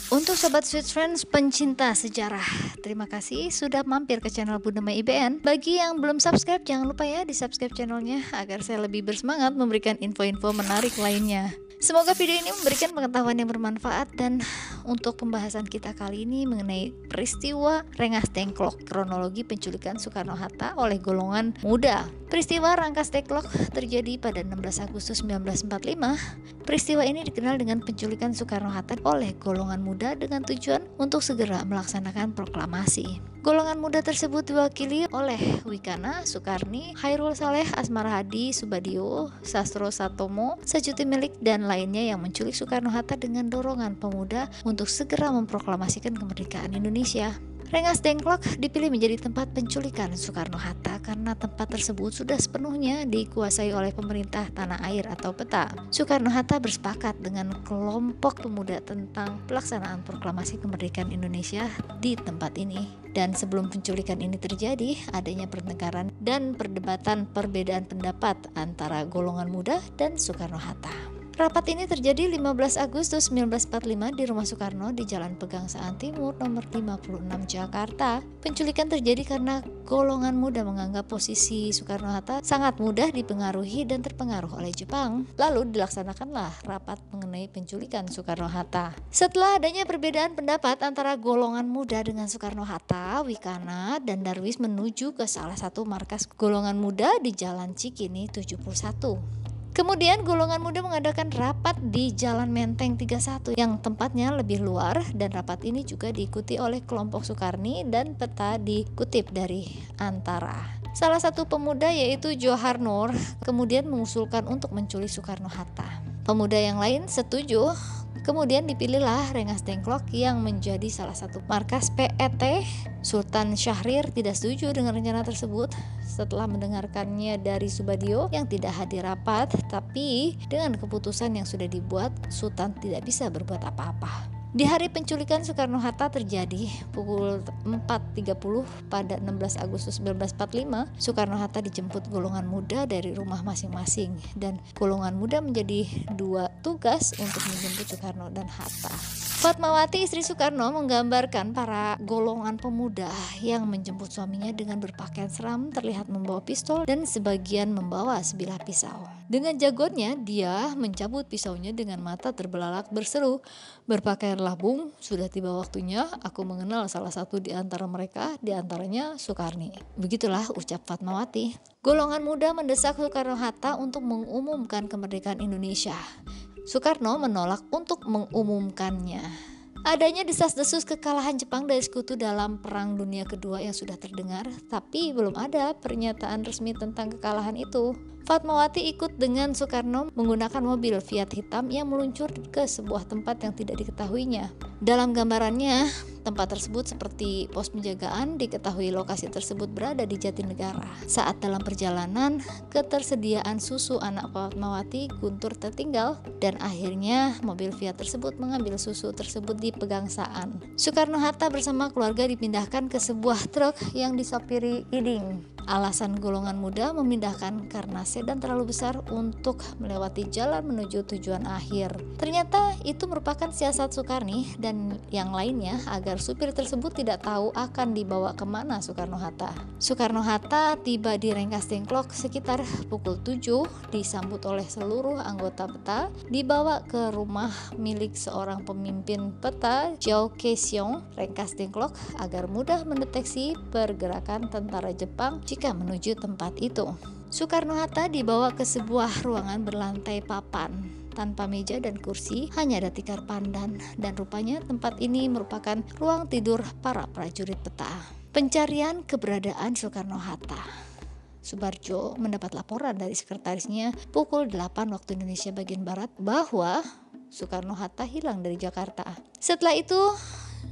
Untuk Sobat Sweet Friends pencinta sejarah, terima kasih sudah mampir ke channel Bunda Mai IBN. Bagi yang belum subscribe, jangan lupa ya di subscribe channelnya agar saya lebih bersemangat memberikan info-info menarik lainnya. Semoga video ini memberikan pengetahuan yang bermanfaat. Dan untuk pembahasan kita kali ini mengenai peristiwa Rengas Dengklok, kronologi penculikan Soekarno-Hatta oleh golongan muda. Peristiwa Rengas Dengklok terjadi pada 16 Agustus 1945. Peristiwa ini dikenal dengan penculikan Soekarno-Hatta oleh golongan muda dengan tujuan untuk segera melaksanakan proklamasi. Golongan muda tersebut diwakili oleh Wikana, Sukarni, Hairul Saleh, Asmara Hadi, Subadio, Sastro Satomo, Sajuti Milik, dan lainnya yang menculik Soekarno-Hatta dengan dorongan pemuda untuk segera memproklamasikan kemerdekaan Indonesia. Rengas Dengklok dipilih menjadi tempat penculikan Soekarno-Hatta karena tempat tersebut sudah sepenuhnya dikuasai oleh pemerintah tanah air atau peta. Soekarno-Hatta bersepakat dengan kelompok pemuda tentang pelaksanaan proklamasi kemerdekaan Indonesia di tempat ini. Dan sebelum penculikan ini terjadi, adanya pertengkaran dan perdebatan perbedaan pendapat antara golongan muda dan Soekarno-Hatta. Rapat ini terjadi 15 Agustus 1945 di rumah Soekarno di Jalan Pegangsaan Timur nomor 56 Jakarta. Penculikan terjadi karena golongan muda menganggap posisi Soekarno-Hatta sangat mudah dipengaruhi dan terpengaruh oleh Jepang. Lalu dilaksanakanlah rapat mengenai penculikan Soekarno-Hatta. Setelah adanya perbedaan pendapat antara golongan muda dengan Soekarno-Hatta, Wikana dan Darwis menuju ke salah satu markas golongan muda di Jalan Cikini 71. Kemudian golongan muda mengadakan rapat di Jalan Menteng 31 yang tempatnya lebih luar, dan rapat ini juga diikuti oleh kelompok Sukarni dan peta dikutip dari Antara. Salah satu pemuda yaitu Johar Nur kemudian mengusulkan untuk menculik Soekarno-Hatta. Pemuda yang lain setuju. Kemudian dipilihlah Rengas Dengklok yang menjadi salah satu markas PET. Sultan Syahrir tidak setuju dengan rencana tersebut setelah mendengarkannya dari Subadio yang tidak hadir rapat, tapi dengan keputusan yang sudah dibuat, Sultan tidak bisa berbuat apa-apa. Di hari penculikan Soekarno-Hatta terjadi pukul 4.30 pada 16 Agustus 1945, Soekarno-Hatta dijemput golongan muda dari rumah masing-masing, dan golongan muda menjadi dua tugas untuk menjemput Soekarno dan Hatta. Fatmawati istri Soekarno menggambarkan para golongan pemuda yang menjemput suaminya dengan berpakaian seram, terlihat membawa pistol dan sebagian membawa sebilah pisau. Dengan jagoannya, dia mencabut pisaunya dengan mata terbelalak berseru, "Berpakaianlah Bung, sudah tiba waktunya. Aku mengenal salah satu di antara mereka, di antaranya Sukarni." Begitulah ucap Fatmawati. Golongan muda mendesak Soekarno-Hatta untuk mengumumkan kemerdekaan Indonesia. Soekarno menolak untuk mengumumkannya. Adanya desas-desus kekalahan Jepang dari sekutu dalam Perang Dunia Kedua yang sudah terdengar, tapi belum ada pernyataan resmi tentang kekalahan itu. Fatmawati ikut dengan Soekarno menggunakan mobil Fiat hitam yang meluncur ke sebuah tempat yang tidak diketahuinya. Dalam gambarannya, tempat tersebut seperti pos penjagaan, diketahui lokasi tersebut berada di Jatinegara. Saat dalam perjalanan, ketersediaan susu anak Fatmawati guntur tertinggal, dan akhirnya mobil Fiat tersebut mengambil susu tersebut di Pegangsaan. Soekarno-Hatta bersama keluarga dipindahkan ke sebuah truk yang disopiri Iding. Alasan golongan muda memindahkan karena sedan terlalu besar untuk melewati jalan menuju tujuan akhir. Ternyata itu merupakan siasat Sukarni dan yang lainnya agar supir tersebut tidak tahu akan dibawa kemana Soekarno-Hatta. Soekarno-Hatta tiba di Rengas Dengklok sekitar pukul 7, disambut oleh seluruh anggota peta, dibawa ke rumah milik seorang pemimpin peta, Jiao Keseong, Rengas Dengklok, agar mudah mendeteksi pergerakan tentara Jepang jika menuju tempat itu. Soekarno-Hatta dibawa ke sebuah ruangan berlantai papan tanpa meja dan kursi, hanya ada tikar pandan, dan rupanya tempat ini merupakan ruang tidur para prajurit peta. Pencarian keberadaan Soekarno-Hatta. Subarjo mendapat laporan dari sekretarisnya pukul 8 waktu Indonesia bagian Barat bahwa Soekarno-Hatta hilang dari Jakarta. Setelah itu,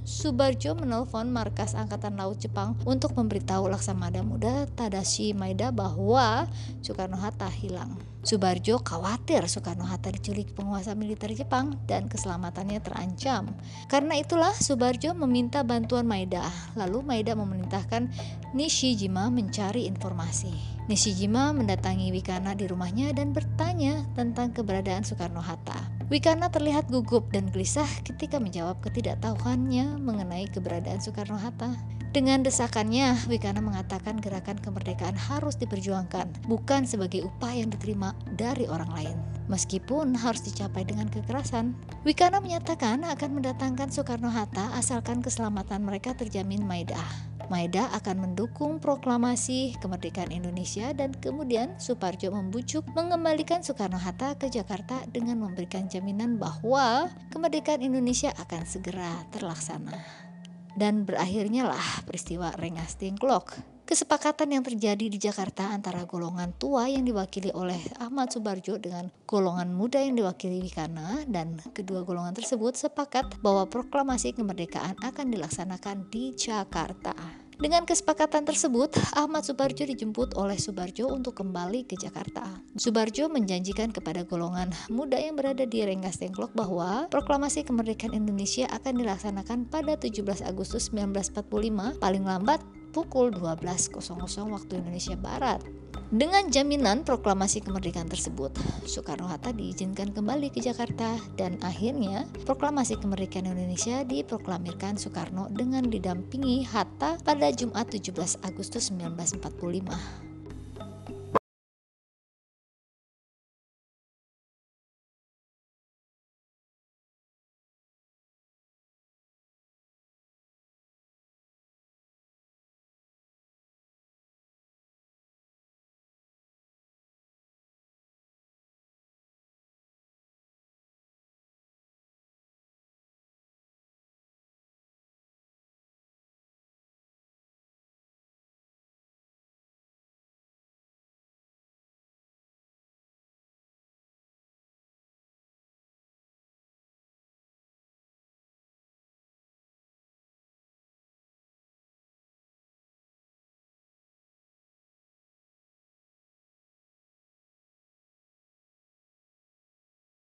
Subarjo menelpon markas Angkatan Laut Jepang untuk memberitahu Laksamada Muda Tadashi Maeda bahwa Soekarno-Hatta hilang. Subarjo khawatir Soekarno-Hatta diculik penguasa militer Jepang dan keselamatannya terancam. Karena itulah Subarjo meminta bantuan Maeda. Lalu Maeda memerintahkan Nishijima mencari informasi. Nishijima mendatangi Wikana di rumahnya dan bertanya tentang keberadaan Soekarno-Hatta. Wikana terlihat gugup dan gelisah ketika menjawab ketidaktahuannya mengenai keberadaan Soekarno-Hatta. Dengan desakannya, Wikana mengatakan gerakan kemerdekaan harus diperjuangkan, bukan sebagai upah yang diterima dari orang lain, meskipun harus dicapai dengan kekerasan. Wikana menyatakan akan mendatangkan Soekarno-Hatta asalkan keselamatan mereka terjamin Maeda. Maeda akan mendukung proklamasi kemerdekaan Indonesia dan kemudian Suparjo membujuk mengembalikan Soekarno-Hatta ke Jakarta dengan memberikan jaminan bahwa kemerdekaan Indonesia akan segera terlaksana. Dan berakhirnya lah peristiwa Rengas Dengklok. Kesepakatan yang terjadi di Jakarta antara golongan tua yang diwakili oleh Ahmad Subarjo dengan golongan muda yang diwakili Wikana, dan kedua golongan tersebut sepakat bahwa proklamasi kemerdekaan akan dilaksanakan di Jakarta. Dengan kesepakatan tersebut, Ahmad Subarjo dijemput oleh Subarjo untuk kembali ke Jakarta. Subarjo menjanjikan kepada golongan muda yang berada di Rengas Dengklok bahwa proklamasi kemerdekaan Indonesia akan dilaksanakan pada 17 Agustus 1945 paling lambat pukul 12.00 waktu Indonesia Barat. Dengan jaminan proklamasi kemerdekaan tersebut, Soekarno-Hatta diizinkan kembali ke Jakarta dan akhirnya proklamasi kemerdekaan Indonesia diproklamirkan Soekarno dengan didampingi Hatta pada Jumat 17 Agustus 1945.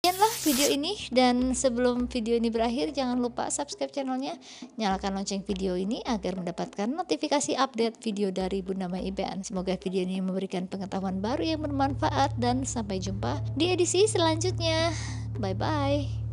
Sekianlah video ini, dan sebelum video ini berakhir jangan lupa subscribe channelnya, nyalakan lonceng video ini agar mendapatkan notifikasi update video dari Bunda Mai IBN. Semoga video ini memberikan pengetahuan baru yang bermanfaat dan sampai jumpa di edisi selanjutnya. Bye bye.